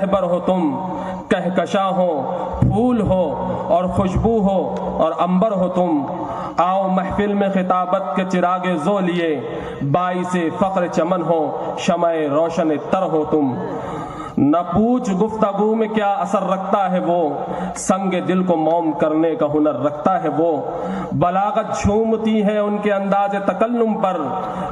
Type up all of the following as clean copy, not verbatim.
رہبر ہو تم، کہکشاں ہو، پھول ہو اور خوشبو ہو اور عنبر ہو تم۔ آؤ محفل میں خطابت کے چراغ ذو لیے، باعث فخر چمن ہو، شمع روشن تر ہو تم۔ نہ پوچھ گفتگو میں کیا اثر رکھتا ہے وہ، سنگ دل کو موم کرنے کا ہنر رکھتا ہے وہ۔ بلاغت جھومتی ہے ان کے انداز تکلم پر،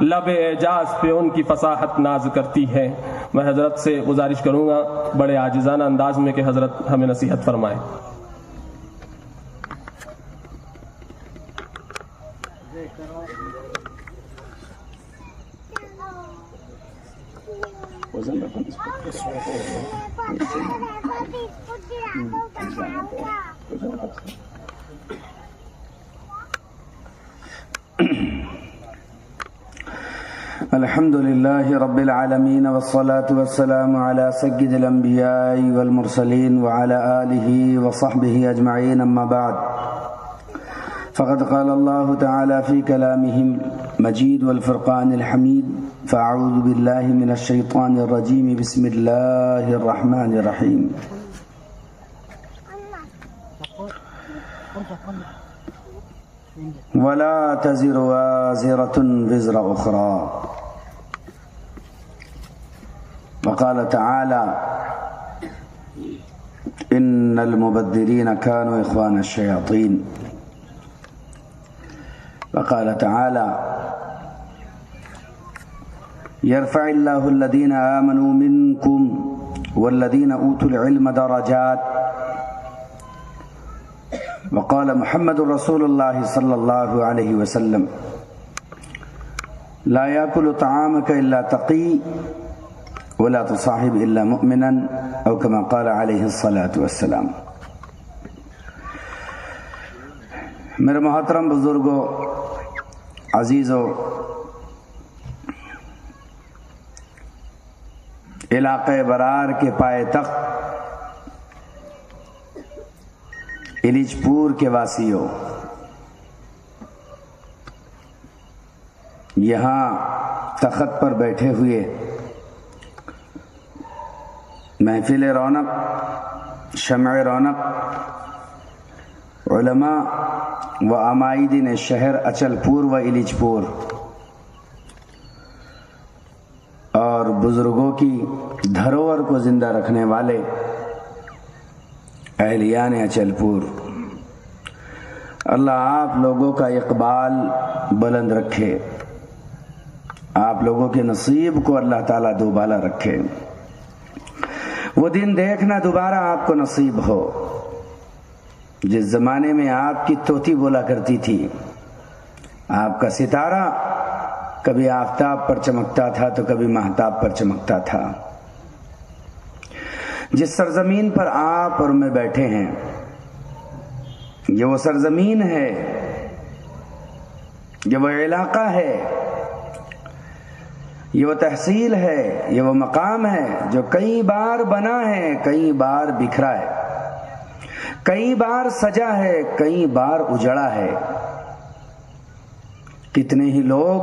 لب اعجاز پہ ان کی فصاحت ناز کرتی ہے۔ میں حضرت سے گزارش کروں گا بڑے عاجزانہ انداز میں کہ حضرت ہمیں نصیحت فرمائیں۔ الحمد لله رب العالمين والصلاة والسلام على سيد الأنبياء والمرسلين وعلى آله وصحبه أجمعين، أما بعد، فقد قال الله تعالى في كلامه المجيد والفرقان الحميد: فأعوذ بالله من الشيطان الرجيم، بسم الله الرحمن الرحيم۔ ولا تزر وازرة وزر أخرى، وقال تعالى: إن المبذرين كانوا إخوان الشياطين، وقال تعالى: يرفع الله الذين آمنوا منكم والذين أوتوا العلم درجات، وقال محمد رسول الله صلى الله عليه وسلم: لا يأكل طعامك إلا تقي ولا تصاحب إلا مؤمنا، أو كما قال عليه الصلاة والسلام۔ میرے محترم بزرگوں، عزیزوں، علاقہ برار کے پائے تخت علیج پور کے واسیوں، یہاں تخت پر بیٹھے ہوئے محفل رونق، شمع رونق، علماء و عمائدین شہر اچل پور و علیج پور، اور بزرگوں کی دھروہر کو زندہ رکھنے والے اہلیان اچل پور، اللہ آپ لوگوں کا اقبال بلند رکھے، آپ لوگوں کے نصیب کو اللہ تعالیٰ دوبالا رکھے، وہ دن دیکھنا دوبارہ آپ کو نصیب ہو جس زمانے میں آپ کی طوطی بولا کرتی تھی، آپ کا ستارہ کبھی آفتاب پر چمکتا تھا تو کبھی مہتاب پر چمکتا تھا۔ جس سرزمین پر آپ اور میں بیٹھے ہیں، یہ وہ سرزمین ہے، یہ وہ علاقہ ہے، یہ وہ تحصیل ہے، یہ وہ مقام ہے جو کئی بار بنا ہے، کئی بار بکھرا ہے، کئی بار سجا ہے، کئی بار اجڑا ہے۔ کتنے ہی لوگ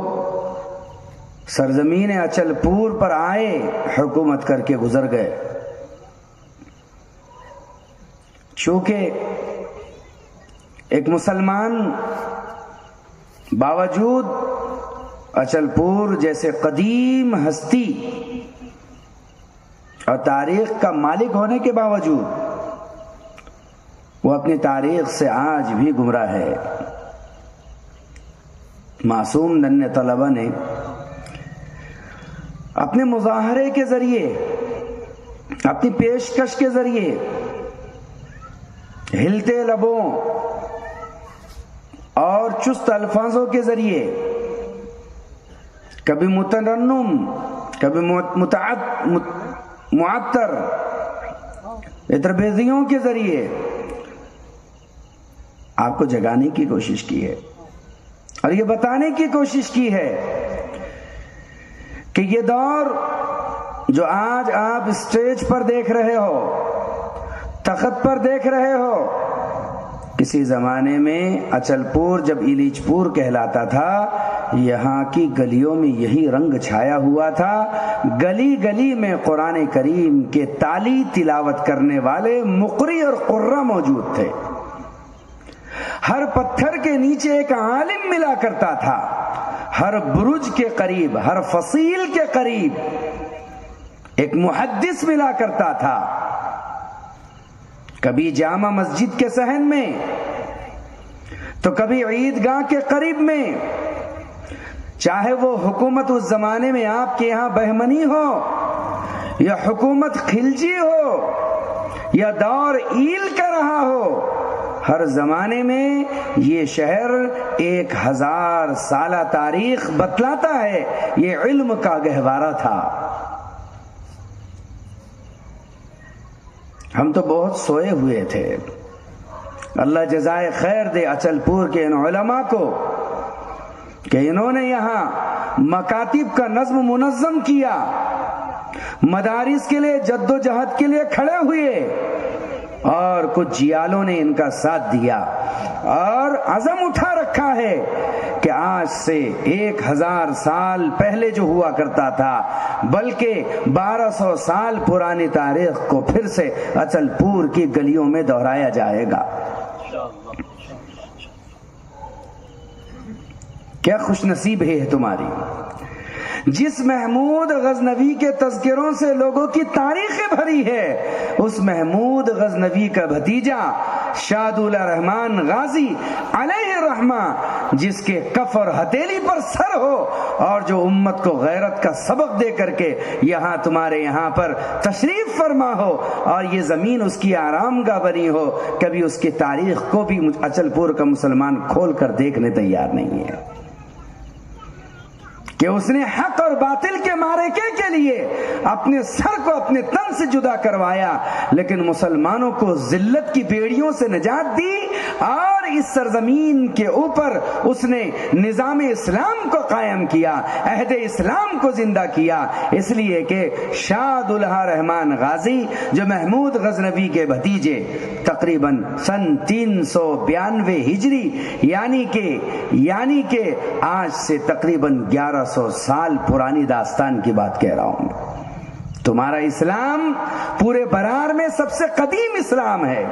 سرزمین اچل پور پر آئے، حکومت کر کے گزر گئے، چونکہ ایک مسلمان باوجود اچل پور جیسے قدیم ہستی اور تاریخ کا مالک ہونے کے باوجود وہ اپنی تاریخ سے آج بھی گمراہ ہے۔ معصوم ننھے طلبہ نے اپنے مظاہرے کے ذریعے، اپنی پیشکش کے ذریعے، ہلتے لبوں اور چست الفاظوں کے ذریعے، کبھی مترنم، کبھی معطر تربیزیوں کے ذریعے آپ کو جگانے کی کوشش کی ہے اور یہ بتانے کی کوشش کی ہے کہ یہ دور جو آج آپ اسٹیج پر دیکھ رہے ہو، تخت پر دیکھ رہے ہو، کسی زمانے میں اچل پور جب ایلیچ پور کہلاتا تھا، یہاں کی گلیوں میں یہی رنگ چھایا ہوا تھا. گلی گلی میں قرآن کریم کے تالی تلاوت کرنے والے مقری اور قرہ موجود تھے. ہر پتھر کے نیچے ایک عالم ملا کرتا تھا. ہر برج کے قریب، ہر فصیل کے قریب ایک محدث ملا کرتا تھا. کبھی جامع مسجد کے صحن میں تو کبھی عیدگاہ کے قریب میں. چاہے وہ حکومت اس زمانے میں آپ کے یہاں بہمنی ہو یا حکومت خلجی ہو یا دور ایل کا رہا ہو، ہر زمانے میں یہ شہر 1000 سالہ تاریخ بتلاتا ہے. یہ علم کا گہوارہ تھا. ہم تو بہت سوئے ہوئے تھے. اللہ جزائے خیر دے اچل پور کے ان علماء کو کہ انہوں نے یہاں مکاتب کا نظم منظم کیا، مدارس کے لیے جد و جہد کے لیے کھڑے ہوئے، اور کچھ جیالوں نے ان کا ساتھ دیا اور عزم اٹھا رکھا ہے کہ آج سے 1000 سال پہلے جو ہوا کرتا تھا، بلکہ 1200 سال پرانی تاریخ کو پھر سے اچل پور کی گلیوں میں دہرایا جائے گا. کیا خوش نصیب ہے تمہاری. جس محمود غزنوی کے تذکروں سے لوگوں کی تاریخیں بھری ہے، اس محمود غزنوی کا بھتیجا شادولہ رحمان غازی علیہ الرحمہ، جس کے کف اور ہتھیلی پر سر ہو اور جو امت کو غیرت کا سبق دے کر کے یہاں تمہارے یہاں پر تشریف فرما ہو اور یہ زمین اس کی آرام گاہ بنی ہو، کبھی اس کی تاریخ کو بھی اچل پور کا مسلمان کھول کر دیکھنے تیار نہیں ہے کہ اس نے حق اور باطل کے معرکے کے لیے اپنے سر کو اپنے تن سے جدا کروایا، لیکن مسلمانوں کو ذلت کی بیڑیوں سے نجات دی اور اس سرزمین کے اوپر اس نے نظام اسلام کو قائم کیا، عہد اسلام کو زندہ کیا. اس لیے کہ شادولہ رحمان غازی جو محمود غزنوی کے بھتیجے تقریباً سن 392 ہجری یعنی کہ آج سے تقریباً 1100 سال پرانی داستان کی بات کہہ رہا ہوں. تمہارا اسلام پورے برار میں سب سے قدیم اسلام ہے.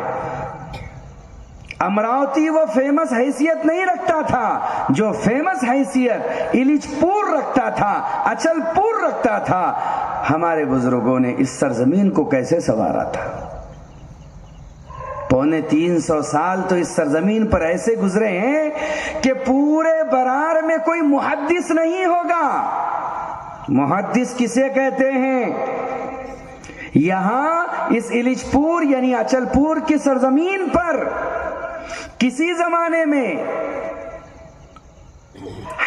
امراوتی وہ فیمس حیثیت نہیں رکھتا تھا جو فیمس حیثیت ایلیچ پور رکھتا تھا، اچل پور رکھتا تھا. ہمارے بزرگوں نے اس سرزمین کو کیسے سنوارا تھا. 350 سال تو اس سرزمین پر ایسے گزرے ہیں کہ پورے برار میں کوئی محدث نہیں ہوگا. محدث کسے کہتے ہیں؟ یہاں اس ایلیچ پور یعنی اچل پور کی سرزمین پر کسی زمانے میں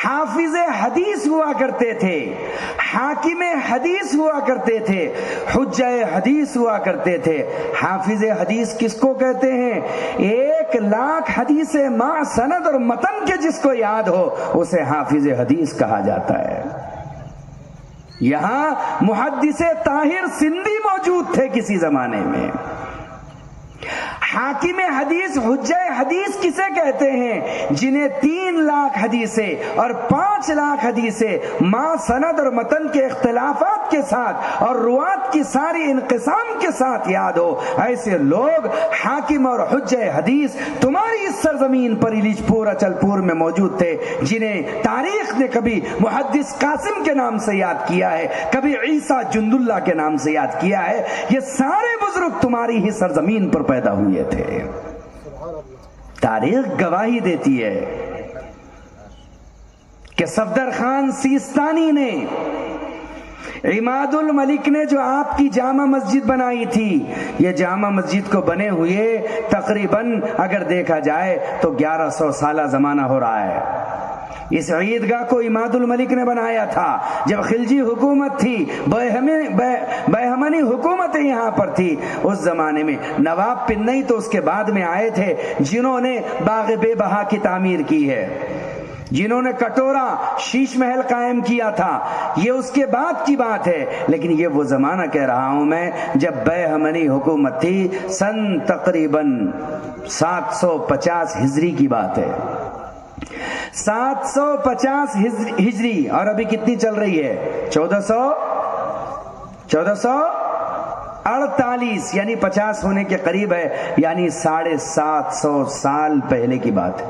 حافظ حدیث ہوا کرتے تھے، حاکم حدیث ہوا کرتے تھے، حجہ حدیث ہوا کرتے تھے. حافظ حدیث کس کو کہتے ہیں؟ 1,00,000 حدیث مع سند اور متن کے جس کو یاد ہو اسے حافظ حدیث کہا جاتا ہے. یہاں محدث طاہر سندھی موجود تھے کسی زمانے میں. حاکم حدیث حجہ حدیث کسے کہتے ہیں؟ جنہیں 3,00,000 حدیثیں اور 5,00,000 حدیثیں مع سند اور متن کے اختلافات کے ساتھ اور روات کی ساری انقسام کے ساتھ یاد ہو. ایسے لوگ حاکم اور حجہ حدیث تمہاری اس سرزمین پر ایلیچ پور اچل پور میں موجود تھے، جنہیں تاریخ نے کبھی محدث قاسم کے نام سے یاد کیا ہے، کبھی عیسیٰ جند اللہ کے نام سے یاد کیا ہے. یہ سارے بزرگ تمہاری ہی سرزمین پر پیدا ہوئے تھے. تاریخ گواہی دیتی ہے کہ صفدر خان سیستانی نے، عماد الملک نے جو آپ کی جامع مسجد بنائی تھی، یہ جامع مسجد کو بنے ہوئے تقریباً اگر دیکھا جائے تو 1100 سالہ زمانہ ہو رہا ہے. اس عیدگاہ کو عماد الملک نے بنایا تھا جب خلجی حکومت تھی، بہمنی حکومتیں یہاں پر تھی. اس زمانے میں نواب پنئی تو اس کے بعد میں آئے تھے جنہوں نے باغ بے بہا کی تعمیر کی ہے، جنہوں نے کٹورا شیش محل قائم کیا تھا. یہ اس کے بعد کی بات ہے، لیکن یہ وہ زمانہ کہہ رہا ہوں میں جب بہمنی حکومت تھی. سن تقریباً 750 ہجری کی بات ہے، 750 ہجری، اور ابھی کتنی چل رہی ہے؟ 1448، یعنی 50 ہونے کے قریب ہے، یعنی 750 سال پہلے کی بات ہے۔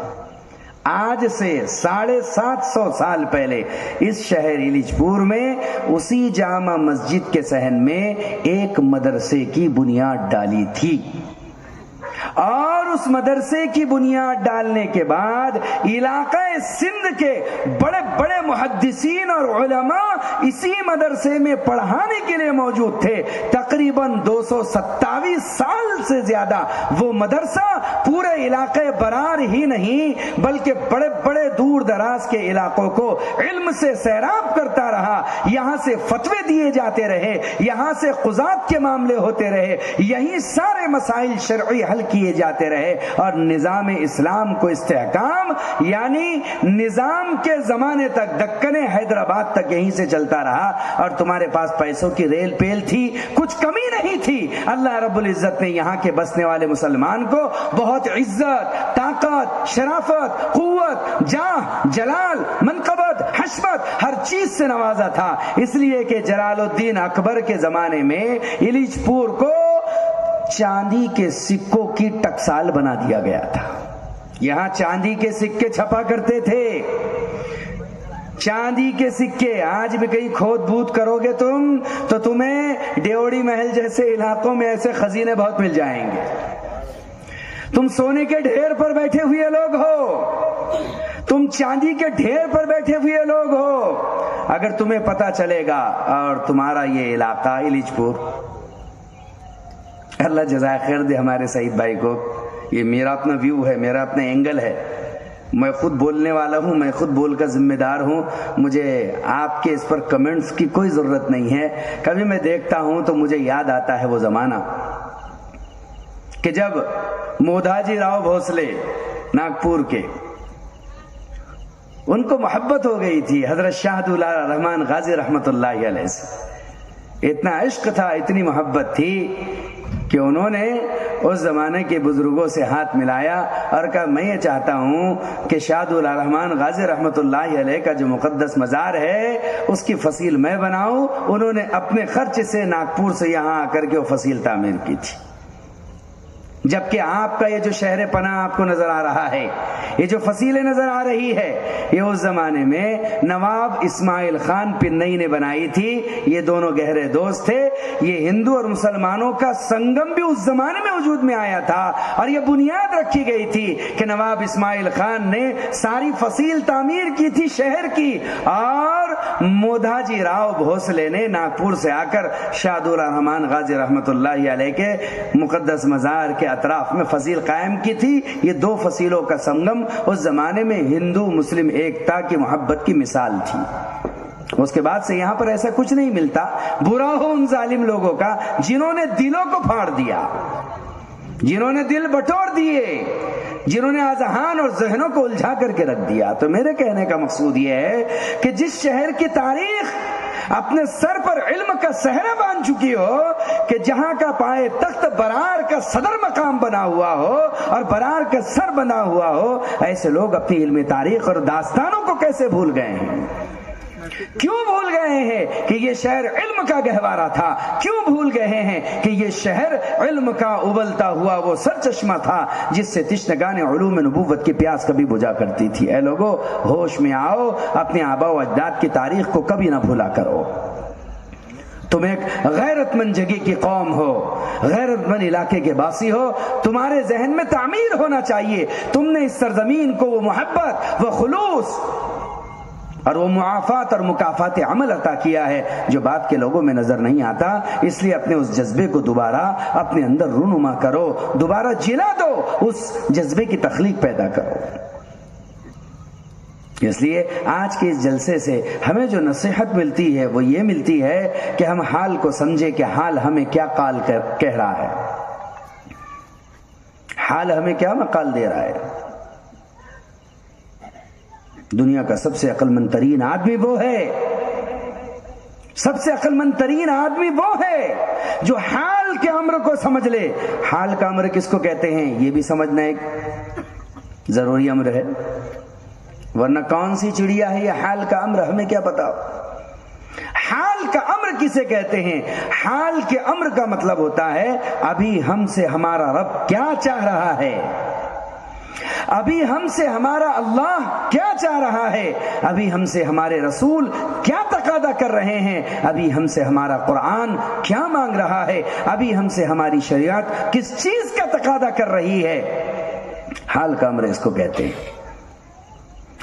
آج سے 750 سال پہلے اس شہر علیج پور میں اسی جامع مسجد کے صحن میں ایک مدرسے کی بنیاد ڈالی تھی، اور اس مدرسے کی بنیاد ڈالنے کے بعد علاقہ سندھ کے بڑے بڑے محدثین اور علماء اسی مدرسے میں پڑھانے کے لیے موجود تھے۔ تقریباً 227 سال سے زیادہ وہ مدرسہ پورے علاقے برار ہی نہیں بلکہ بڑے بڑے دور دراز کے علاقوں کو علم سے سیراب کرتا رہا، یہاں سے فتوے دیے جاتے رہے، یہاں سے قضات کے معاملے ہوتے رہے، یہی سارے مسائل شرعی حل کیے جاتے رہے، اور نظام اسلام کو استحکام، یعنی نظام کے زمانے تک دکن حیدرآباد تک یہیں سے چلتا رہا، اور تمہارے پاس پیسوں کی ریل پیل تھی، کچھ کمی نہیں تھی۔ اللہ رب العزت نے یہاں کے بسنے والے مسلمان کو بہت عزت، طاقت، شرافت، قوت، جاہ، جلال، منقبت، حشمت، ہر چیز سے نوازا تھا، اس لیے کہ جلال الدین اکبر کے زمانے میں علیج پور کو چاندی کے سکوں کی ٹکسال بنا دیا گیا تھا۔ یہاں چاندی کے سکے چھپا کرتے تھے، چاندی کے سکے۔ آج بھی کہیں کھود بوت کرو گے تم تو تمہیں ڈیوڑی محل جیسے علاقوں میں ایسے خزینے بہت مل جائیں گے۔ تم سونے کے ڈھیر پر بیٹھے ہوئے لوگ ہو، تم چاندی کے ڈھیر پر بیٹھے ہوئے لوگ ہو، اگر تمہیں پتا چلے گا۔ اور تمہارا یہ علاقہ علیج پور، اللہ جزائے خیر دے ہمارے سعید بھائی کو، یہ میرا اپنا ویو ہے، میرا اپنا اینگل ہے، میں خود بولنے والا ہوں، میں خود بول کا ذمہ دار ہوں، مجھے آپ کے اس پر کمنٹس کی کوئی ضرورت نہیں ہے۔ کبھی میں دیکھتا ہوں تو مجھے یاد آتا ہے وہ زمانہ کہ جب مودھاجی راؤ بھوسلے ناگپور کے، ان کو محبت ہو گئی تھی حضرت شاہ دولہ رحمان غازی رحمت اللہ علیہ سے، اتنا عشق تھا، اتنی محبت تھی کہ انہوں نے اس زمانے کے بزرگوں سے ہاتھ ملایا اور کہا میں یہ چاہتا ہوں کہ شاہ الرحمان غازی رحمت اللہ علیہ کا جو مقدس مزار ہے اس کی فصیل میں بناؤں۔ انہوں نے اپنے خرچ سے ناگپور سے یہاں آ کر کے وہ فصیل تعمیر کی تھی، جبکہ آپ کا یہ جو شہر پناہ آپ کو نظر آ رہا ہے، یہ جو فصیلیں نظر آ رہی ہے، یہ اس زمانے میں نواب اسماعیل خان پنئی نے بنائی تھی۔ یہ دونوں گہرے دوست تھے، یہ ہندو اور مسلمانوں کا سنگم بھی اس زمانے میں وجود میں آیا تھا، اور یہ بنیاد رکھی گئی تھی کہ نواب اسماعیل خان نے ساری فصیل تعمیر کی تھی شہر کی، اور مودھاجی راؤ بھوسلے نے ناگپور سے آ کر شاہ الرحمان غازی رحمت اللہ علیہ کے مقدس مزار کے اطراف میں فصیل قائم کی تھی۔ یہ دو فصیلوں کا سنگم اس زمانے میں ہندو مسلم ایکتا کی محبت کی مثال تھی۔ اس کے بعد سے یہاں پر ایسا کچھ نہیں ملتا، برا ہو ان ظالم لوگوں کا جنہوں نے دلوں کو پھاڑ دیا، جنہوں نے دل بٹور دیے، جنہوں نے اذہان اور ذہنوں کو الجھا کر کے رکھ دیا۔ تو میرے کہنے کا مقصود یہ ہے کہ جس شہر کی تاریخ اپنے سر پر علم کا صحرا باندھ چکی ہو، کہ جہاں کا پائے تخت برار کا صدر مقام بنا ہوا ہو اور برار کا سر بنا ہوا ہو، ایسے لوگ اپنی علم تاریخ اور داستانوں کو کیسے بھول گئے ہیں؟ کیوں بھول گئے ہیں کہ یہ شہر علم کا گہوارہ تھا؟ کیوں بھول گئے ہیں کہ یہ شہر علم کا ابلتا ہوا وہ سرچشمہ تھا جس سے تشنگان علوم نبوت کی پیاس کبھی بجھا کرتی تھی؟ اے لوگو، ہوش میں آؤ، اپنے آبا و اجداد کی تاریخ کو کبھی نہ بھولا کرو۔ تم ایک غیرت مند جگہ کی قوم ہو، غیرت مند علاقے کے باسی ہو، تمہارے ذہن میں تعمیر ہونا چاہیے۔ تم نے اس سرزمین کو وہ محبت، وہ خلوص اور وہ معافات اور مکافات عمل عطا کیا ہے جو بعد کے لوگوں میں نظر نہیں آتا۔ اس لیے اپنے اس جذبے کو دوبارہ اپنے اندر رونما کرو، دوبارہ جلا دو، اس جذبے کی تخلیق پیدا کرو۔ اس لیے آج کے اس جلسے سے ہمیں جو نصیحت ملتی ہے وہ یہ ملتی ہے کہ ہم حال کو سمجھے کہ حال ہمیں کیا قال کہہ رہا ہے، حال ہمیں کیا مقال دے رہا ہے۔ دنیا کا سب سے عقل مند ترین آدمی وہ ہے سب سے عقل مند ترین آدمی وہ ہے جو حال کے امر کو سمجھ لے. حال کا امر کس کو کہتے ہیں یہ بھی سمجھنا ایک ضروری امر ہے، ورنہ کون سی چڑیا ہے یہ حال کا امر، ہمیں کیا پتا. حال کا امر کسے کہتے ہیں؟ حال کے امر کا مطلب ہوتا ہے ابھی ہم سے ہمارا رب کیا چاہ رہا ہے، ابھی ہم سے ہمارا اللہ کیا چاہ رہا ہے، ابھی ہم سے ہمارے رسول کیا تقاضا کر رہے ہیں، ابھی ہم سے ہمارا قرآن کیا مانگ رہا ہے، ابھی ہم سے ہماری شریعت کس چیز کا تقاضا کر رہی ہے. حال کا امر اس کو کہتے ہیں.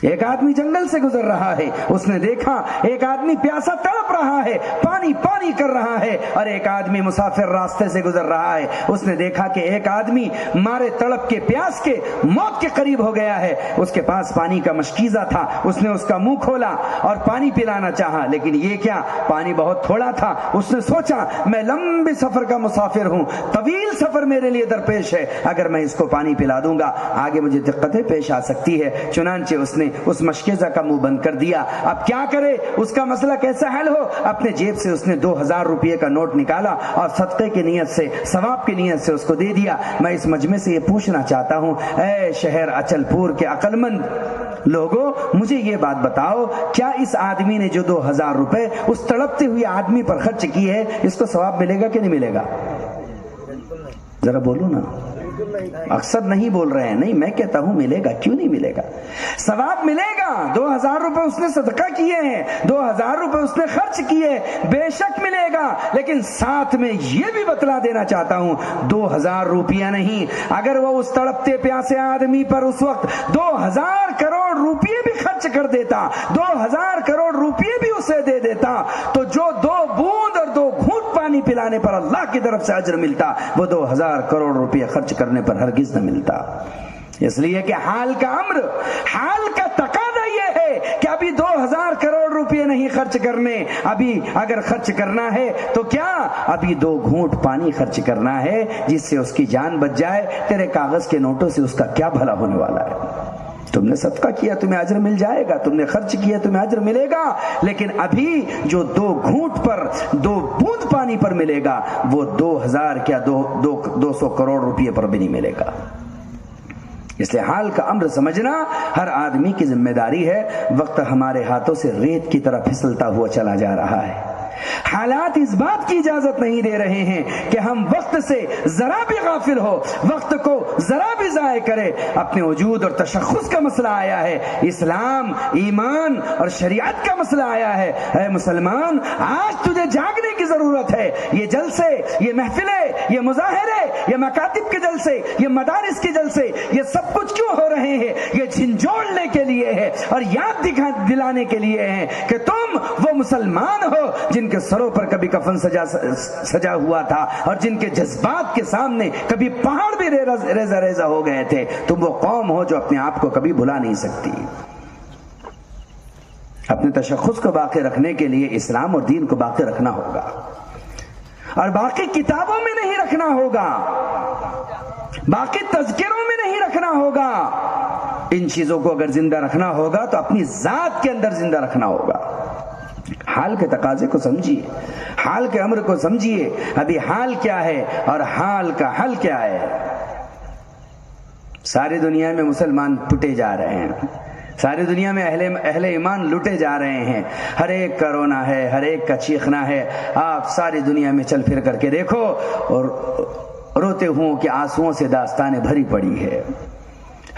ایک آدمی جنگل سے گزر رہا ہے، اس نے دیکھا ایک آدمی پیاسا تڑپ رہا ہے، پانی پانی کر رہا ہے، اور ایک آدمی مسافر راستے سے گزر رہا ہے، اس نے دیکھا کہ ایک آدمی مارے تڑپ کے پیاس کے موت کے قریب ہو گیا ہے، اس کے پاس پانی کا مشکیزہ تھا، اس نے اس کا منہ کھولا اور پانی پلانا چاہا، لیکن یہ کیا، پانی بہت تھوڑا تھا. اس نے سوچا میں لمبے سفر کا مسافر ہوں، طویل سفر میرے لیے درپیش ہے، اگر میں اس کو پانی پلا دوں گا آگے مجھے دقتیں پیش آ سکتی ہے. چنانچہ اس نے اس مشکیزہ کا منہ بند کر دیا. اب کیا کرے، اس کا مسئلہ کیسا حل ہو؟ اپنے جیب سے اس نے 2000 روپے کا نوٹ نکالا اور صدقے کی نیت سے، ثواب کی نیت سے اس کو دے دیا. میں اس مجمع سے یہ پوچھنا چاہتا ہوں، اے شہر اچل پور کے عقل مند لوگوں، مجھے یہ بات بتاؤ، کیا اس آدمی نے جو 2000 روپے اس تڑپتے ہوئے آدمی پر خرچ کی ہے، اس کو ثواب ملے گا کہ نہیں ملے گا؟ ذرا بولو نا. اکثر نہیں بول رہے ہیں. نہیں، میں کہتا ہوں ملے گا. کیوں نہیں ملے گا؟ ثواب ملے گا. 2000 روپے اس نے صدقہ کیے ہیں، 2000 روپے اس نے خرچ کیے، بے شک ملے گا. لیکن ساتھ میں یہ بھی بتلا دینا چاہتا ہوں 2000 روپیہ نہیں، اگر وہ اس تڑپتے پیاسے آدمی پر اس وقت 2000 کروڑ روپیے بھی خرچ کر دیتا، 2000 کروڑ روپیے بھی اسے دے دیتا، تو جو 2 بوند اور 2 گھونٹ پانی پلانے پر اللہ کی طرف سے اجر ملتا، وہ 2000 کروڑ روپیہ خرچ کرنے پر ہرگز نہ ملتا. اس لیے کہ حال کا امر، حال کا تقاضا یہ ہے کہ ابھی 2000 کروڑ روپے نہیں خرچ کرنے، ابھی اگر خرچ کرنا ہے تو کیا، ابھی 2 گھونٹ پانی خرچ کرنا ہے جس سے اس کی جان بچ جائے. تیرے کاغذ کے نوٹوں سے اس کا کیا بھلا ہونے والا ہے؟ تم نے صدقہ کیا تمہیں اجر مل جائے گا، تم نے خرچ کیا تمہیں اجر ملے گا، لیکن ابھی جو 2 گھونٹ پر 2 بوند پانی پر ملے گا وہ 2000 کیا 200 کروڑ روپے پر بھی نہیں ملے گا. اس لیے حال کا امر سمجھنا ہر آدمی کی ذمہ داری ہے. وقت ہمارے ہاتھوں سے ریت کی طرح پھسلتا ہوا چلا جا رہا ہے. حالات اس بات کی اجازت نہیں دے رہے ہیں کہ ہم وقت سے ذرا بھی غافل ہو، وقت کو ذرا بھی ضائع کرے. اپنے وجود اور تشخص کا مسئلہ آیا ہے، اسلام، ایمان اور شریعت کا مسئلہ آیا ہے. اے مسلمان، آج تجھے جاگنے کی ضرورت ہے. یہ جلسے، یہ محفلیں، یہ مظاہرے، یہ مکاتب کے جلسے، یہ مدارس کے جلسے، یہ سب کچھ کیوں ہو رہے ہیں؟ یہ جھنجھوڑنے کے لیے ہے اور یاد دلانے کے لیے ہے کہ تم وہ مسلمان ہو جن کے سروں پر کبھی کفن سجا ہوا تھا اور جن کے جذبات کے سامنے کبھی پہاڑ بھی ریزہ ریزہ ہو گئے تھے. تم وہ قوم ہو جو اپنے آپ کو کبھی بھلا نہیں سکتی. اپنے تشخص کو باقی رکھنے کے لیے اسلام اور دین کو باقی رکھنا ہوگا اور باقی کتابوں میں نہیں رکھنا ہوگا، باقی تذکروں میں نہیں رکھنا ہوگا. ان چیزوں کو اگر زندہ رکھنا ہوگا تو اپنی ذات کے اندر زندہ رکھنا ہوگا. حال کے تقاضے کو سمجھیے، حال کے امر کو سمجھیے. ابھی حال کیا ہے اور حال کا حل کیا ہے؟ ساری دنیا میں مسلمان پٹے جا رہے ہیں، ساری دنیا میں اہل ایمان لٹے جا رہے ہیں. ہر ایک کا رونا ہے، ہر ایک کا چیخنا ہے. آپ ساری دنیا میں چل پھر کر کے دیکھو اور روتے ہوں کہ آنسوؤں سے داستانیں بھری پڑی ہے.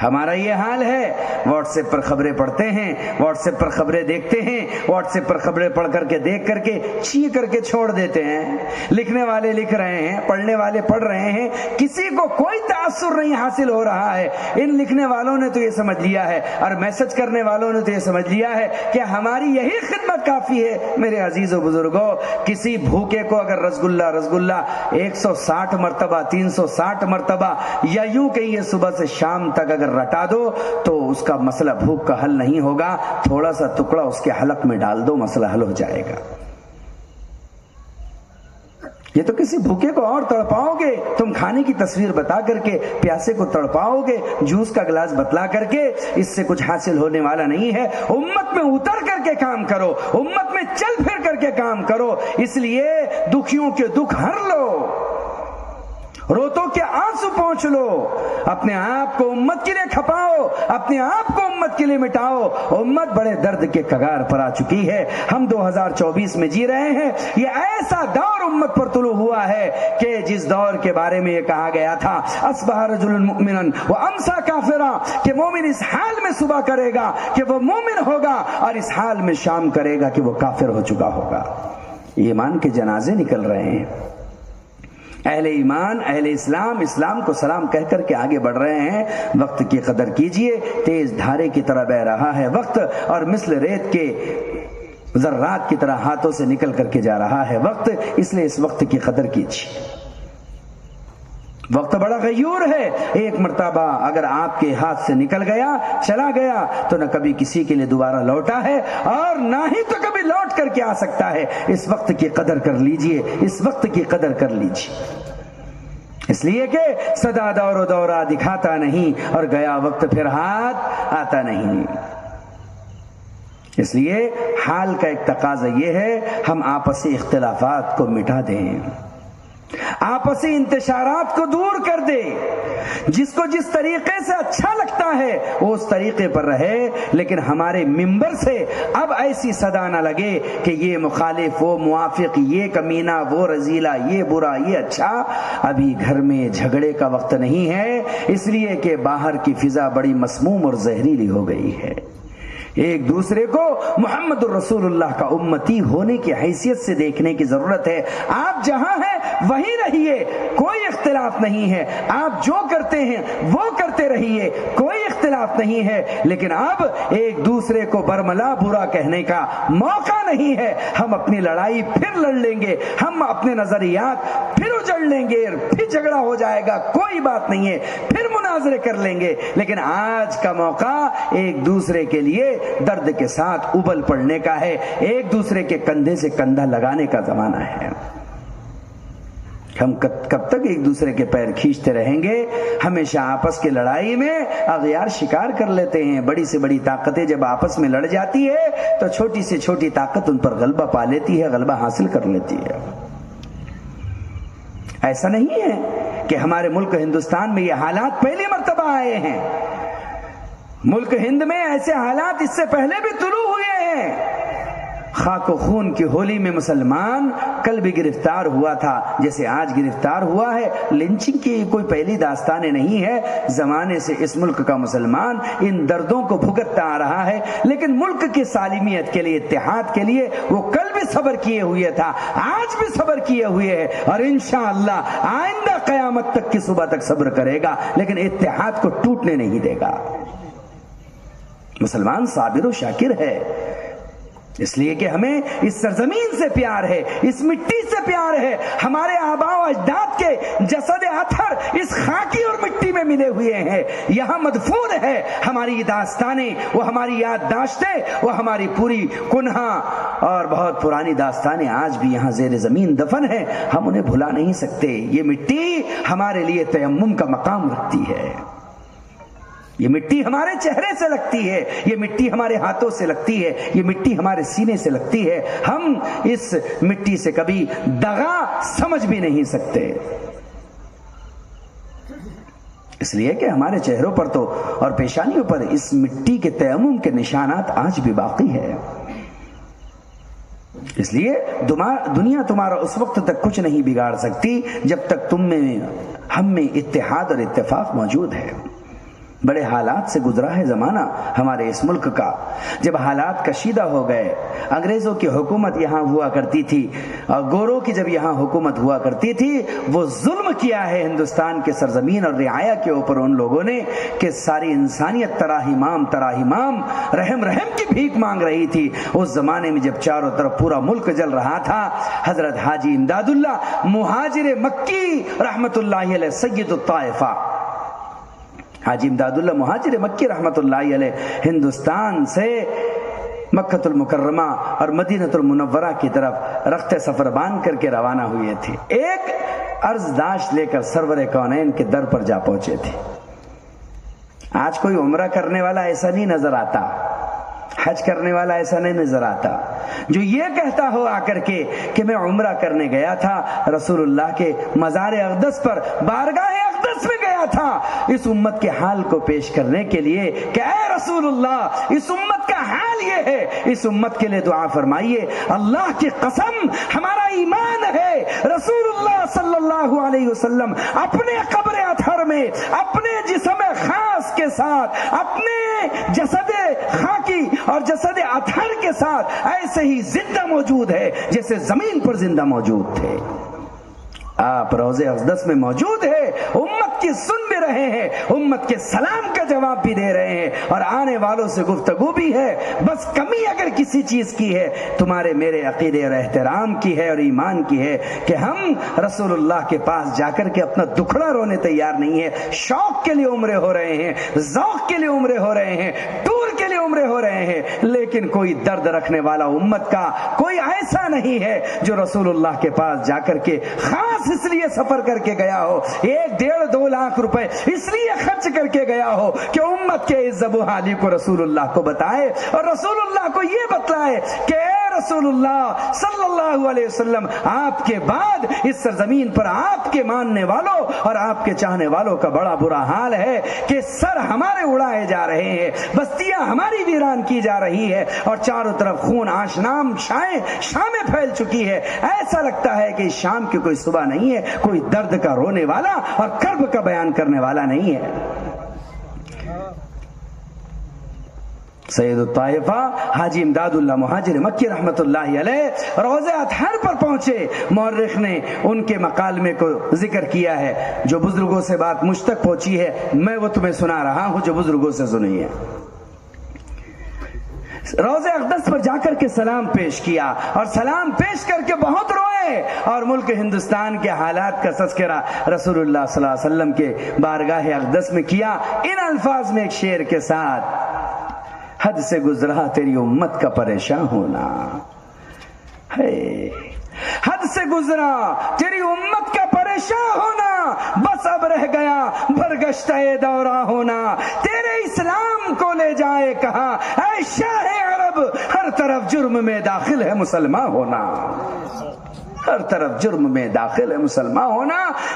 ہمارا یہ حال ہے. واٹس ایپ پر خبریں پڑھتے ہیں، واٹس ایپ پر خبریں دیکھتے ہیں، واٹس ایپ پر خبریں پڑھ کر کے دیکھ کر کے چی کر کے چھوڑ دیتے ہیں. لکھنے والے لکھ رہے ہیں، پڑھنے والے پڑھ رہے ہیں، کسی کو کوئی تاثر نہیں حاصل ہو رہا ہے. ان لکھنے والوں نے تو یہ سمجھ لیا ہے اور میسج کرنے والوں نے تو یہ سمجھ لیا ہے کہ ہماری یہی خدمت کافی ہے. میرے عزیز و بزرگوں، کسی بھوکے کو اگر رسگلہ 160 مرتبہ 360 مرتبہ یا یوں کہیے صبح سے شام تک اگر رٹا دو تو اس کا مسئلہ بھوک کا حل نہیں ہوگا. تھوڑا سا ٹکڑا اس کے حلق میں ڈال دو، مسئلہ حل ہو جائے گا. یہ تو کسی بھوکے کو اور تڑپاؤ گے، تم کھانے کی تصویر بتا کر کے پیاسے کو تڑپاؤ گے، جوس کا گلاس بتلا کر کے، اس سے کچھ حاصل ہونے والا نہیں ہے۔ امت میں اتر کر کے کام کرو، امت میں چل پھر کر کے کام کرو، اس لیے دکھیوں کے دکھ ہر لو، روتوں کے آنسو پہنچ لو، اپنے آپ کو امت کے لیے کھپاؤ، اپنے آپ کو امت کے لیے مٹاؤ۔ امت بڑے درد کے کگار پر آ چکی ہے، ہم 2024 میں جی رہے ہیں۔ یہ ایسا دور امت پر طلوع ہوا ہے کہ جس دور کے بارے میں یہ کہا گیا تھا اصبح رجل مؤمنا وامسى کافرا، کہ مومن اس حال میں صبح کرے گا کہ وہ مومن ہوگا، اور اس حال میں شام کرے گا کہ وہ کافر ہو چکا ہوگا۔ ایمان کے جنازے نکل رہے ہیں، اہل ایمان، اہل اسلام، اسلام کو سلام کہہ کر کے آگے بڑھ رہے ہیں۔ وقت کی قدر کیجئے، تیز دھارے کی طرح بہ رہا ہے وقت، اور مثل ریت کے ذرات کی طرح ہاتھوں سے نکل کر کے جا رہا ہے وقت، اس لیے اس وقت کی قدر کیجئے۔ وقت بڑا غیور ہے، ایک مرتبہ اگر آپ کے ہاتھ سے نکل گیا، چلا گیا، تو نہ کبھی کسی کے لیے دوبارہ لوٹا ہے، اور نہ ہی تو کبھی لوٹ کر کے آ سکتا ہے۔ اس وقت کی قدر کر لیجئے، اس وقت کی قدر کر لیجئے، اس لیے کہ سدا دور و دورہ دکھاتا نہیں، اور گیا وقت پھر ہاتھ آتا نہیں۔ اس لیے حال کا ایک تقاضا یہ ہے، ہم آپسی اختلافات کو مٹا دیں، آپسی انتشارات کو دور کر دے، جس کو جس طریقے سے اچھا لگتا ہے وہ اس طریقے پر رہے، لیکن ہمارے ممبر سے اب ایسی صدا نہ لگے کہ یہ مخالف، وہ موافق، یہ کمینہ، وہ رذیلہ، یہ برا، یہ اچھا۔ ابھی گھر میں جھگڑے کا وقت نہیں ہے، اس لیے کہ باہر کی فضا بڑی مسموم اور زہریلی ہو گئی ہے۔ ایک دوسرے کو محمد الرسول اللہ کا امتی ہونے کی حیثیت سے دیکھنے کی ضرورت ہے۔ آپ جہاں ہیں وہیں رہیے، کوئی اختلاف نہیں ہے، آپ جو کرتے ہیں وہ کرتے رہیے، کوئی اختلاف نہیں ہے، لیکن اب ایک دوسرے کو برملا برا کہنے کا موقع نہیں ہے۔ ہم اپنی لڑائی پھر لڑ لیں گے، ہم اپنے نظریات پھر اجڑ لیں گے، پھر جھگڑا ہو جائے گا، کوئی بات نہیں ہے، پھر مناظرے کر لیں گے، لیکن آج کا موقع ایک دوسرے کے لیے درد کے ساتھ ابل پڑنے کا ہے، ایک دوسرے کے کندھے سے کندھا لگانے کا زمانہ ہے۔ ہم کب تک ایک دوسرے کے پیر کھینچتے رہیں گے؟ ہمیشہ آپس کی لڑائی میں اغیار شکار کر لیتے ہیں۔ بڑی سے بڑی طاقتیں جب آپس میں لڑ جاتی ہے تو چھوٹی سے چھوٹی طاقت ان پر غلبہ پا لیتی ہے، غلبہ حاصل کر لیتی ہے۔ ایسا نہیں ہے کہ ہمارے ملک ہندوستان میں یہ حالات پہلی مرتبہ آئے ہیں، ملک ہند میں ایسے حالات اس سے پہلے بھی طلوع ہوئے ہیں۔ خاک و خون کی ہولی میں مسلمان کل بھی گرفتار ہوا تھا جیسے آج گرفتار ہوا ہے۔ لنچنگ کی کوئی پہلی داستان نہیں ہے، زمانے سے اس ملک کا مسلمان ان دردوں کو بھگتتا آ رہا ہے، لیکن ملک کی سالمیت کے لیے، اتحاد کے لیے وہ کل بھی صبر کیے ہوئے تھا، آج بھی صبر کیے ہوئے ہے، اور انشاءاللہ آئندہ قیامت تک کی صبح تک صبر کرے گا، لیکن اتحاد کو ٹوٹنے نہیں دے گا۔ مسلمان صابر و شاکر ہے، اس لیے کہ ہمیں اس سرزمین سے پیار ہے، اس مٹی سے پیار ہے۔ ہمارے آباء و اجداد کے جسد اطہر اس خاکی اور مٹی میں ملے ہوئے ہیں، یہاں مدفون ہے۔ ہماری داستانیں، وہ ہماری یادداشتیں، وہ ہماری پوری کنہا اور بہت پرانی داستانیں آج بھی یہاں زیر زمین دفن ہیں، ہم انہیں بھلا نہیں سکتے۔ یہ مٹی ہمارے لیے تیمم کا مقام رکھتی ہے، یہ مٹی ہمارے چہرے سے لگتی ہے، یہ مٹی ہمارے ہاتھوں سے لگتی ہے، یہ مٹی ہمارے سینے سے لگتی ہے۔ ہم اس مٹی سے کبھی دغا سمجھ بھی نہیں سکتے، اس لیے کہ ہمارے چہروں پر تو اور پیشانیوں پر اس مٹی کے تیمم کے نشانات آج بھی باقی ہے۔ اس لیے دنیا تمہارا اس وقت تک کچھ نہیں بگاڑ سکتی جب تک تم میں، ہم میں اتحاد اور اتفاق موجود ہے۔ بڑے حالات سے گزرا ہے زمانہ ہمارے اس ملک کا، جب حالات کشیدہ ہو گئے۔ انگریزوں کی حکومت یہاں ہوا کرتی تھی، اور گوروں کی جب یہاں حکومت ہوا کرتی تھی، وہ ظلم کیا ہے ہندوستان کے سرزمین اور رعایا کے اوپر ان لوگوں نے کہ ساری انسانیت تراہیمام تراہیمام رحم رحم کی بھیک مانگ رہی تھی۔ اس زمانے میں جب چاروں طرف پورا ملک جل رہا تھا، حضرت حاجی امداد اللہ مہاجر مکی رحمت اللہ علیہ، سید الطائفہ حاجی امداد اللہ مہاجر مکی رحمت اللہ علیہ، ہندوستان سے مکۃ المکرمہ اور مدینۃ المنورہ کی طرف رخت سفر باندھ کر کے روانہ ہوئے تھے، ایک عرض داشت لے کر سرور کونین کے در پر جا پہنچے تھے۔ آج کوئی عمرہ کرنے والا ایسا نہیں نظر آتا، حج کرنے والا ایسا نہیں نظر آتا جو یہ کہتا ہو آ کر کے کہ میں عمرہ کرنے گیا تھا، رسول اللہ کے مزار اقدس پر، بارگاہ اقدس میں گیا تھا اس امت کے حال کو پیش کرنے کے لیے کہ اے رسول اللہ اس امت کا حال یہ ہے، اس امت کے لیے دعا فرمائیے۔ اللہ کی قسم ہمارا ایمان ہے رسول اللہ صلی اللہ علیہ وسلم اپنے قبر اطہر میں اپنے جسم خاص کے ساتھ، اپنے جسد خاکی اور جسد اطہر کے ساتھ ایسے ہی زندہ موجود ہے جیسے زمین پر زندہ موجود تھے۔ آپ روضہ اقدس میں موجود ہے، امت کی سن بھی رہے ہیں، امت کے سلام کا جواب بھی دے رہے ہیں اور آنے والوں سے گفتگو بھی ہے۔ بس کمی اگر کسی چیز کی ہے تمہارے میرے عقیدے اور احترام کی ہے اور ایمان کی ہے کہ ہم رسول اللہ کے پاس جا کر کے اپنا دکھڑا رونے تیار نہیں ہے۔ شوق کے لیے عمرے ہو رہے ہیں، ذوق کے لیے عمرے ہو رہے ہیں، ٹور کے لیے عمرے ہو رہے ہیں، لیکن کوئی درد رکھنے والا امت کا کوئی ایسا نہیں ہے جو رسول اللہ کے پاس جا کر کے خاص اس لیے سفر کر کے گیا ہو، 1.5-2 لاکھ روپے اس لیے خرچ کر کے گیا ہو کہ امت کے اس ذب و حالی کو رسول اللہ کو بتائے اور رسول اللہ کو یہ بتلائے کہ اے رسول اللہ صلی اللہ علیہ وسلم آپ کے بعد اس سرزمین پر آپ کے ماننے والوں اور آپ کے چاہنے والوں کا بڑا برا حال ہے کہ سر ہمارے اڑائے جا رہے ہیں، بستیاں ہماری ویران کی جا رہی ہے اور چاروں طرف خون آشنام شامیں پھیل چکی ہے۔ ایسا لگتا ہے کہ شام کی کوئی صبح نہیں ہے، کوئی درد کا رونے والا اور کرب کا بیان کرنے والا نہیں ہے۔ سید الطائفہ حاجی امداد اللہ مہاجر مکی رحمت اللہ علیہ روضہ اطہر پر پہنچے۔ مورخ نے ان کے مکالمے کو ذکر کیا ہے، جو بزرگوں سے بات مجھ تک پہنچی ہے میں وہ تمہیں سنا رہا ہوں جو بزرگوں سے سنی ہے۔ روضہ اقدس پر جا کر کے سلام پیش کیا اور سلام پیش کر کے بہت روئے اور ملک ہندوستان کے حالات کا تذکرہ رسول اللہ صلی اللہ علیہ وسلم کے بارگاہ اقدس میں کیا ان الفاظ میں ایک شعر کے ساتھ: حد سے گزرا تیری امت کا پریشان ہونا، حد سے گزرا تیری امت کا پریشان ہونا، بس اب رہ گیا برگشتہ دورہ ہونا، تیرے اسلام کو لے جائے کہاں اے شاہ عرب، ہر طرف جرم میں داخل ہے مسلمان ہونا، ہر طرف جرم میں داخل ہے مسلمان ہونا۔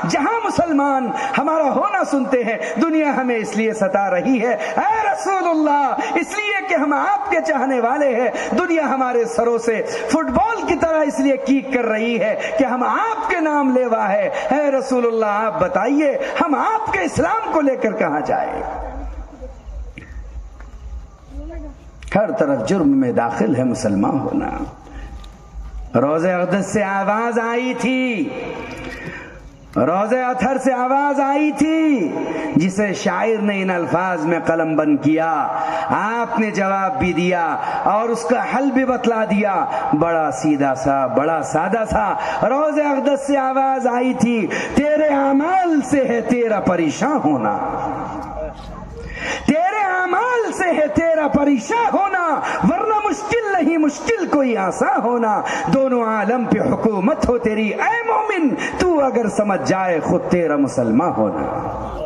جہاں مسلمان ہمارا ہونا سنتے ہیں دنیا ہمیں اس لیے ستا رہی ہے اے رسول اللہ، اس لیے کہ ہم آپ کے چاہنے والے ہیں، دنیا ہمارے سروں سے فٹ بال کی طرح اس لیے کیک کر رہی ہے کہ ہم آپ کے نام لیوا ہے۔ اے رسول اللہ آپ بتائیے ہم آپ کے اسلام کو لے کر کہاں جائیں؟ ہر طرف جرم میں داخل ہے مسلمان ہونا۔ روضہ اقدس سے آواز آئی تھی، روضہ اطہر سے آواز آئی تھی جسے شاعر نے ان الفاظ میں قلم بند کیا، آپ نے جواب بھی دیا اور اس کا حل بھی بتلا دیا، بڑا سیدھا سا بڑا سادہ سا۔ روضہ اقدس سے آواز آئی تھی تیرے اعمال سے ہے تیرا پریشان ہونا، تیرے اعمال سے ہے تیرا پریشان ہونا، ورنہ مشکل نہیں مشکل کوئی آسان ہونا، دونوں عالم پہ حکومت ہو تیری اے مومن، تو اگر سمجھ جائے خود تیرا مسلمان ہونا۔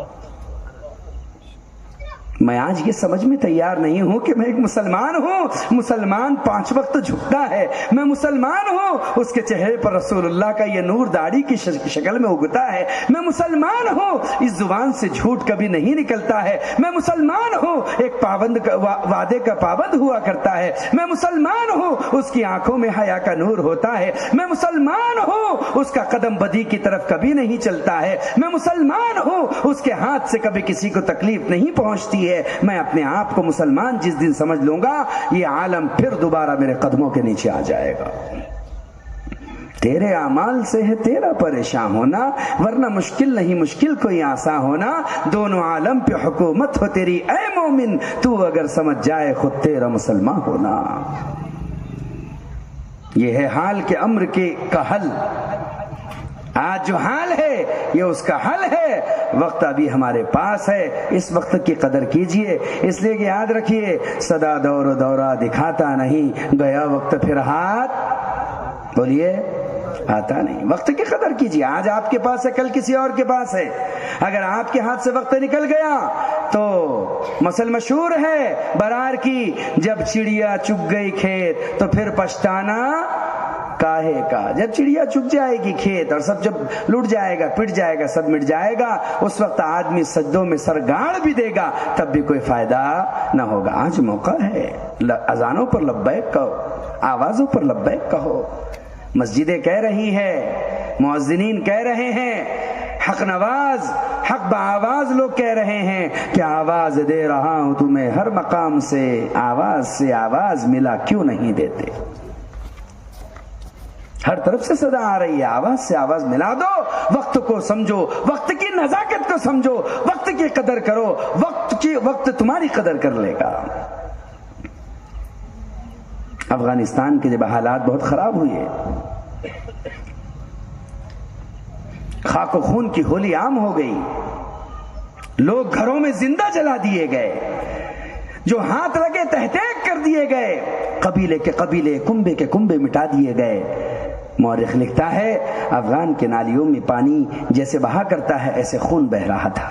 میں آج یہ سمجھ میں تیار نہیں ہوں کہ میں ایک مسلمان ہوں، مسلمان 5 وقت جھکتا ہے، میں مسلمان ہوں اس کے چہرے پر رسول اللہ کا یہ نور داڑھی کی شکل میں اگتا ہے، میں مسلمان ہوں اس زبان سے جھوٹ کبھی نہیں نکلتا ہے، میں مسلمان ہوں ایک پابند وعدے کا پابند ہوا کرتا ہے، میں مسلمان ہوں اس کی آنکھوں میں حیا کا نور ہوتا ہے، میں مسلمان ہوں اس کا قدم بدی کی طرف کبھی نہیں چلتا ہے، میں مسلمان ہوں اس کے ہاتھ سے کبھی کسی کو تکلیف نہیں پہنچتی ہے۔ میں اپنے آپ کو مسلمان جس دن سمجھ لوں گا یہ عالم پھر دوبارہ میرے قدموں کے نیچے آ جائے گا۔ تیرے اعمال سے ہے تیرا پریشان ہونا، ورنہ مشکل نہیں مشکل کوئی آسان ہونا، دونوں عالم پہ حکومت ہو تیری اے مومن، تو اگر سمجھ جائے خود تیرا مسلمان ہونا۔ یہ ہے حال کے امر کا حل۔ آج جو حال ہے یہ اس کا حل ہے. وقت ابھی ہمارے پاس ہے, اس وقت کی قدر کیجئے. اس لیے کہ یاد رکھیے, سدا دور دورہ دکھاتا نہیں, گیا وقت پھر ہاتھ بولیے آتا نہیں. وقت کی قدر کیجئے. آج آپ کے پاس ہے, کل کسی اور کے پاس ہے. اگر آپ کے ہاتھ سے وقت نکل گیا تو مثل مشہور ہے برار کی, جب چڑیا چگ گئی کھیت تو پھر پچھتانا کاہے کا. جب چڑیا چگ جائے گی کھیت اور سب جب لٹ جائے گا, پٹ جائے گا, سب مٹ جائے گا, اس وقت آدمی سجدوں میں سر گاڑ بھی دے گا تب بھی کوئی فائدہ نہ ہوگا. آج موقع ہے, اذانوں پر لبیک کہو, آوازوں پر لبیک کہو. مسجدیں کہہ رہی ہے, مؤذنین کہہ رہے ہیں, حق نواز حق بآواز لوگ کہہ رہے ہیں کہ آواز دے رہا ہوں تمہیں ہر مقام سے آواز ملا کیوں نہیں دیتے. ہر طرف سے صدا آ رہی ہے, آواز سے آواز ملا دو. وقت کو سمجھو, وقت کی نزاکت کو سمجھو, وقت کی قدر کرو. وقت تمہاری قدر کر لے گا. افغانستان کے جب حالات بہت خراب ہوئے, خاک و خون کی ہولی عام ہو گئی, لوگ گھروں میں زندہ جلا دیے گئے, جو ہاتھ لگے تہتیک کر دیے گئے, قبیلے کے قبیلے, کنبے کے کنبے مٹا دیے گئے. مورخ لکھتا ہے افغان کے نالیوں میں پانی جیسے بہا کرتا ہے ایسے خون بہ رہا تھا.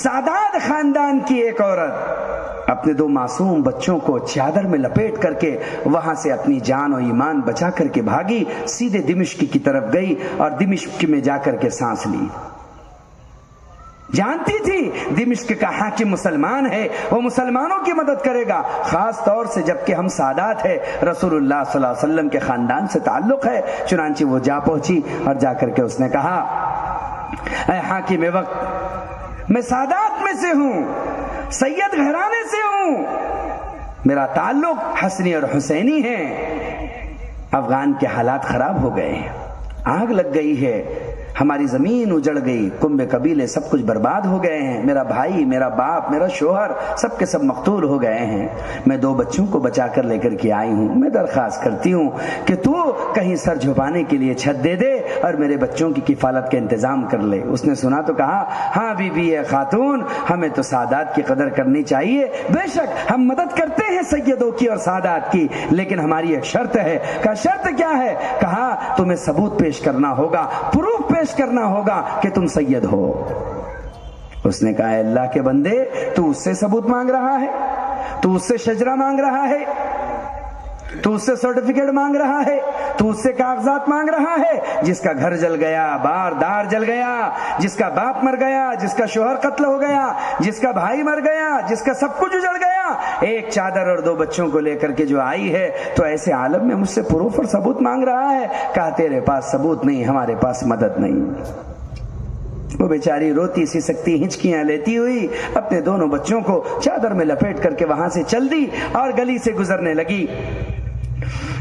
سادات خاندان کی ایک عورت اپنے 2 معصوم بچوں کو چادر میں لپیٹ کر کے وہاں سے اپنی جان و ایمان بچا کر کے بھاگی, سیدھے دمشق کی طرف گئی اور دمشق میں جا کر کے سانس لی. جانتی تھی دمشق کا حاکم مسلمان ہے, وہ مسلمانوں کی مدد کرے گا, خاص طور سے جبکہ ہم سادات ہے, رسول اللہ صلی اللہ علیہ وسلم کے خاندان سے تعلق ہے. چنانچہ وہ جا پہنچی اور جا کر کے اس نے کہا, اے حاکم وقت, میں سادات میں سے ہوں, سید گھرانے سے ہوں, میرا تعلق حسنی اور حسینی ہے. افغان کے حالات خراب ہو گئے ہیں, آگ لگ گئی ہے, ہماری زمین اجڑ گئی, کنبے قبیلے سب کچھ برباد ہو گئے ہیں, میرا بھائی, میرا باپ, میرا شوہر سب کے سب مقتول ہو گئے ہیں. میں 2 بچوں کو بچا کر لے کر کے آئی ہوں. میں درخواست کرتی ہوں کہ تو کہیں سر جھپانے کے لیے چھت دے دے اور میرے بچوں کی کفالت کا انتظام کر لے. اس نے سنا تو کہا, ہاں بی بی خاتون, ہمیں تو سادات کی قدر کرنی چاہیے. بے شک ہم مدد کرتے ہیں سیدوں کی اور سادات کی, لیکن ہماری ایک شرط ہے. کہا شرط کیا ہے؟ کہا تمہیں ثبوت پیش کرنا ہوگا, پروف پیش کرنا ہوگا کہ تم سید ہو. اس نے کہا, اے اللہ کے بندے, تو اس سے ثبوت مانگ رہا ہے, تو اس سے شجرہ مانگ رہا ہے, تو اس سے سرٹیفکیٹ مانگ رہا ہے, تو اس سے کاغذات مانگ رہا ہے. جس کا گھر جل گیا, بار دار جل گیا, جس کا باپ مر گیا, جس کا شوہر قتل ہو گیا, جس کا بھائی مر گیا, جس کا سب کچھ اجڑ گیا, ایک چادر اور 2 بچوں کو لے کر کے جو آئی ہے, تو ایسے عالم میں مجھ سے پروف اور ثبوت مانگ رہا ہے. کہا تیرے پاس ثبوت نہیں, ہمارے پاس مدد نہیں. وہ بیچاری روتی سی سکتی ہچکیاں لیتی ہوئی اپنے 2 بچوں کو چادر میں لپیٹ کر کے وہاں سے چل دی اور گلی سے گزرنے لگی.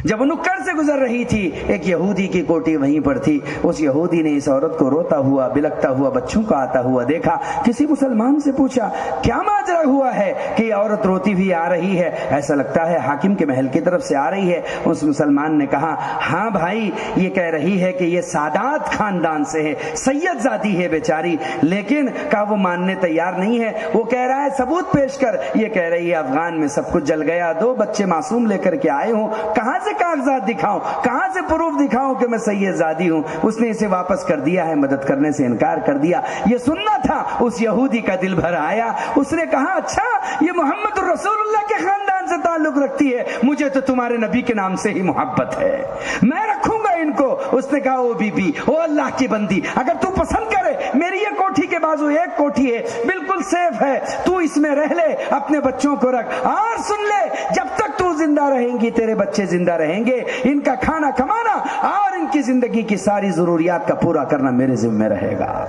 جب وہ نکڑ سے گزر رہی تھی, ایک یہودی کی کوٹھی وہیں پر تھی. اس یہودی نے اس عورت کو روتا ہوا, بلکتا ہوا, بچوں کو آتا ہوا دیکھا. کسی مسلمان سے پوچھا, کیا ماجرا ہوا ہے کہ یہ عورت روتی ہوئی آ رہی ہے؟ ایسا لگتا ہے حاکم کے محل کی طرف سے آ رہی ہے. اس مسلمان نے کہا, ہاں بھائی, یہ کہہ رہی ہے کہ یہ سادات خاندان سے ہے, سید ذاتی ہے بیچاری, لیکن کہا وہ ماننے تیار نہیں ہے. وہ کہہ رہا ہے ثبوت پیش کر. یہ کہہ رہی ہے افغان میں سب کچھ جل گیا, 2 بچے معصوم لے کر کے آئے ہوں, کہاں سے کاغذات دکھاؤں, کہاں سے پروف دکھاؤں کہ میں سید زادی ہوں. اس نے اسے واپس کر دیا ہے, مدد کرنے سے انکار کر دیا. یہ سننا تھا. اس یہودی کا دل بھر آیا. اس نے کہا, اچھا یہ محمد رسول اللہ کے خاندان سے تعلق رکھتی ہے, مجھے تو تمہارے نبی کے نام سے ہی محبت ہے, میں رکھوں گا ان کو. اس نے کہا, او بی بی, او اللہ کی بندی, اگر تو پسند کرے, میری یہ کوٹھی کے بازو ایک کوٹھی ہے, بالکل سیف ہے, تو اس میں رہ لے, اپنے بچوں کو رکھ, اور سن لے, جب تک تو زندہ رہیں گی تیرے بچے زندہ رہیں گے, ان کا کھانا کمانا اور ان کی زندگی کی ساری ضروریات کا پورا کرنا میرے ذمہ رہے گا.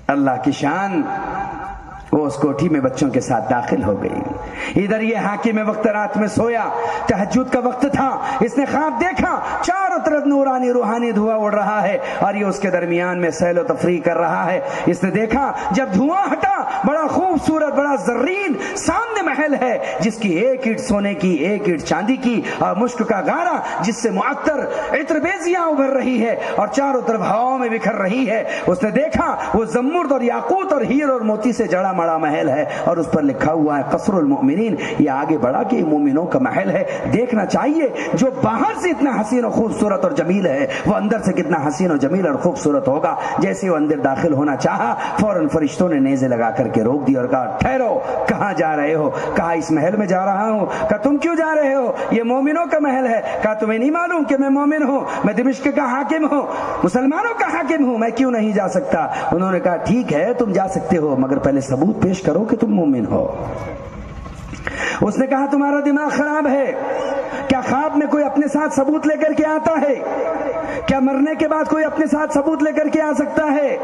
اللہ کی شان. وہ اس کوٹھی میں بچوں کے ساتھ داخل ہو گئی. ادھر یہ حاکم وقت رات میں سویا, تہجد کا وقت تھا, اس نے خواب دیکھا, چاروں طرف نورانی روحانی دھواں اڑ رہا ہے اور یہ اس کے درمیان میں سیل و تفریح کر رہا ہے. اس نے دیکھا جب دھواں ہٹا, بڑا خوبصورت بڑا زرین سامنے محل ہے جس کی ایک اینٹ سونے کی ایک اینٹ چاندی کی اور مشک کا غارہ جس سے معطر عطر بیزیاں ابھر رہی ہے اور چاروں طرف ہواؤں میں بکھر رہی ہے. اس نے دیکھا وہ زمرد اور یاقوت اور ہیر اور موتی سے جڑا مڑا محل ہے اور اس پر لکھا ہوا ہے قصر المؤمنین. یہ آگے بڑھا کہ مومنوں کا محل ہے. دیکھنا چاہیے جو باہر سے اتنا حسین و خوبصورت اور جمیل ہے وہ اندر سے کتنا حسین و جمیل اور خوبصورت ہوگا. جیسے وہ اندر داخل ہونا چاہا فوراً فرشتوں نے نیزے لگا کر کے روک دی اور کہا ٹھہرو, کہاں جا رہے ہو؟ کہا اس محل میں جا رہا ہوں. کہا تم کیوں جا رہے ہو؟ یہ مومنوں کا محل ہے. کہا تمہیں نہیں معلوم کہ میں مومن ہوں, میں دمشق کا حاکم ہوں, مسلمانوں کا حاکم ہوں, میں کیوں نہیں جا سکتا؟ انہوں نے کہا ٹھیک ہے تم جا سکتے ہو مگر پہلے ثبوت پیش کرو کہ تم مومن ہو. اس نے کہا تمہارا دماغ خراب ہے کیا؟ خواب میں کوئی اپنے ساتھ ثبوت لے کر کے آتا ہے کیا؟ مرنے کے بعد کوئی اپنے ساتھ ثبوت لے کر کے آ سکتا ہے؟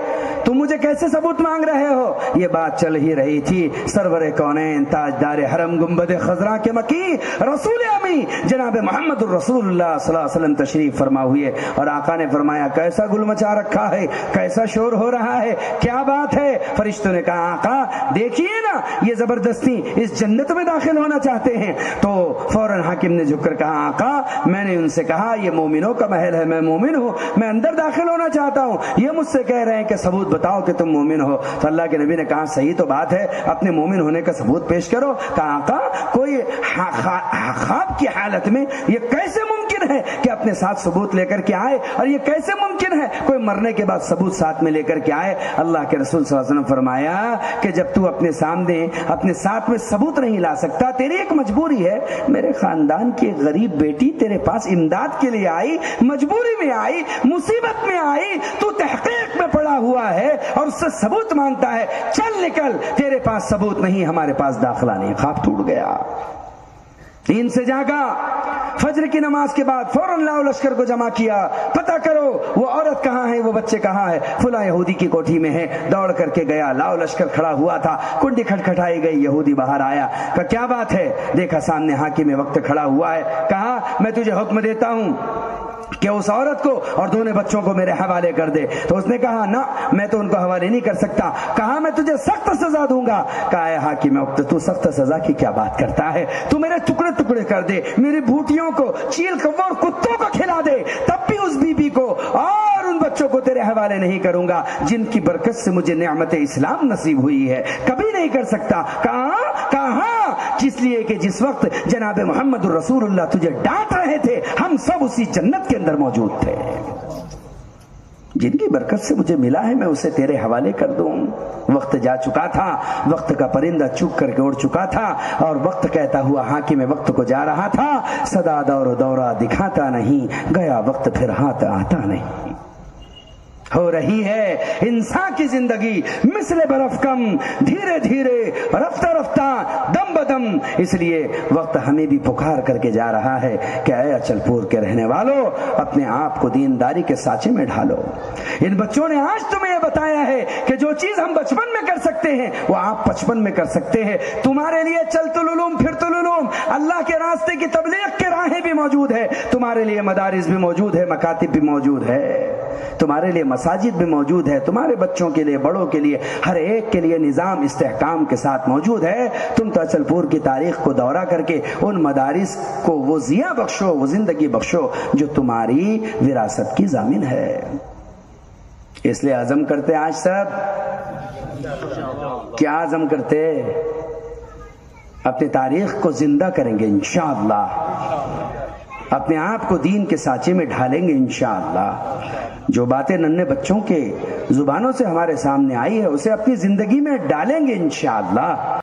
تم مجھے کیسے ثبوت مانگ رہے ہو؟ یہ بات چل ہی رہی تھی. سرور کونین تاجدار حرم گنبد خضرا کے مکی رسول امی جناب محمد الرسول اللہ صلی اللہ علیہ وسلم تشریف فرما ہوئے اور آقا نے فرمایا کیسا گل مچا رکھا ہے, کیسا شور ہو رہا ہے, کیا بات ہے؟ فرشتوں نے کہا آقا دیکھیے نا یہ زبردستی اس جنت میں داخل ہونا چاہتے ہیں. تو فوراً حاکم نے جھک کر کہا آقا میں نے ان سے کہا یہ مومنوں کا محل ہے, میں مومن ہوں, میں اندر داخل ہونا چاہتا ہوں, یہ مجھ سے کہہ رہے ہیں کہ ثبوت بتاؤ کہ تم مومن ہو. تو اللہ کے نبی نے کہا صحیح تو بات ہے, اپنے مومن ہونے کا ثبوت پیش کرو. کہا آقا کوئی خواب کی حالت میں یہ کیسے ممکن ہے کہ اپنے ساتھ ثبوت لے کر کے آئے, اور یہ کیسے ممکن ہے کوئی مرنے کے بعد ثبوت ساتھ میں لے کر کے آئے؟ اللہ کے رسول صلی اللہ علیہ وسلم فرمایا کہ جب تو اپنے سامنے اپنے ساتھ میں ثبوت نہیں لا سکتا, تیری ایک مجبوری ہے. میرے خاندان کی غریب بیٹی تیرے پاس امداد کے لیے آئی, مجبوری میں آئی, مصیبت میں آئی, تو تحقیق میں پڑا ہوا ہے اور اس سے ثبوت مانگتا ہے, چل نکل, تیرے پاس ثبوت نہیں, ہمارے پاس داخلہ نہیں. خواب ٹوٹ گیا. دین سے جاگا, فجر کی نماز کے بعد فوراً لاؤ لشکر کو جمع کیا, پتہ کرو وہ عورت کہاں ہے, وہ بچے کہاں ہے, فلاں یہودی کی کوٹھی میں ہے. دوڑ کر کے گیا, لاؤ لشکر کھڑا ہوا تھا, کنڈی کھٹکھٹائی گئی, یہودی باہر آیا. کہا کیا بات ہے؟ دیکھا سامنے حاکم وقت کھڑا ہوا ہے. کہا میں تجھے حکم دیتا ہوں کہ اس عورت کو اور دونوں بچوں کو میرے حوالے کر دے. تو اس نے کہا نہ, میں تو ان کو حوالے نہیں کر سکتا. کہا میں تجھے سخت سزا دوں گا. کہا اے حاکم وقت تو سخت سزا کی کیا بات کرتا ہے؟ تو میرے ٹکڑے ٹکڑے کر دے, میری بھوٹیوں کو, چیل کور کتوں کو کھلا دے, تب بھی اس بی بی کو اور ان بچوں کو تیرے حوالے نہیں کروں گا جن کی برکت سے مجھے نعمت اسلام نصیب ہوئی ہے. کبھی نہیں کر سکتا. کہاں اس لیے کہ جس وقت جناب محمد الرسول اللہ تجھے ڈانٹ رہے تھے ہم سب اسی جنت کے اندر موجود تھے. جن کی برکت سے مجھے ملا ہے میں اسے تیرے حوالے کر دوں. وقت جا چکا تھا, وقت کا پرندہ چپ کر کے اڑ چکا تھا اور وقت کہتا ہوا حاکم وقت کو جا رہا تھا. صدا دور دورہ دکھاتا نہیں, گیا وقت پھر ہاتھ آتا نہیں. ہو رہی ہے انسان کی زندگی مثل برف کم, دھیرے دھیرے, رفتہ رفتہ, دم بدم. اس لیے وقت ہمیں بھی پکار کر کے جا رہا ہے کہ اے اچل پور کے رہنے والوں, اپنے آپ کو دینداری کے سانچے میں ڈھالو. ان بچوں نے آج تمہیں یہ بتایا ہے کہ جو چیز ہم بچپن میں کر سکتے ہیں وہ آپ بچپن میں کر سکتے ہیں. تمہارے لیے چلت العلوم پھرت العلوم, اللہ کے راستے کی تبلیغ کے راہیں بھی موجود ہے. تمہارے لیے مدارس بھی موجود ہے, مکاتب بھی موجود ہے, تمہارے لیے مساجد بھی موجود ہے, تمہارے بچوں کے لیے, بڑوں کے لیے, ہر ایک کے لیے نظام استحکام کے ساتھ موجود ہے. تم تو اچل پور کی تاریخ کو دورہ کر کے ان مدارس کو وہ ضیاء بخشو, وہ زندگی بخشو جو تمہاری وراثت کی ضامن ہے. اس لیے عزم کرتے آج سب, کیا عزم کرتے؟ اپنی تاریخ کو زندہ کریں گے انشاءاللہ, اپنے آپ کو دین کے سانچے میں ڈھالیں گے انشاءاللہ. جو باتیں ننھے بچوں کے زبانوں سے ہمارے سامنے آئی ہے اسے اپنی زندگی میں ڈالیں گے انشاءاللہ.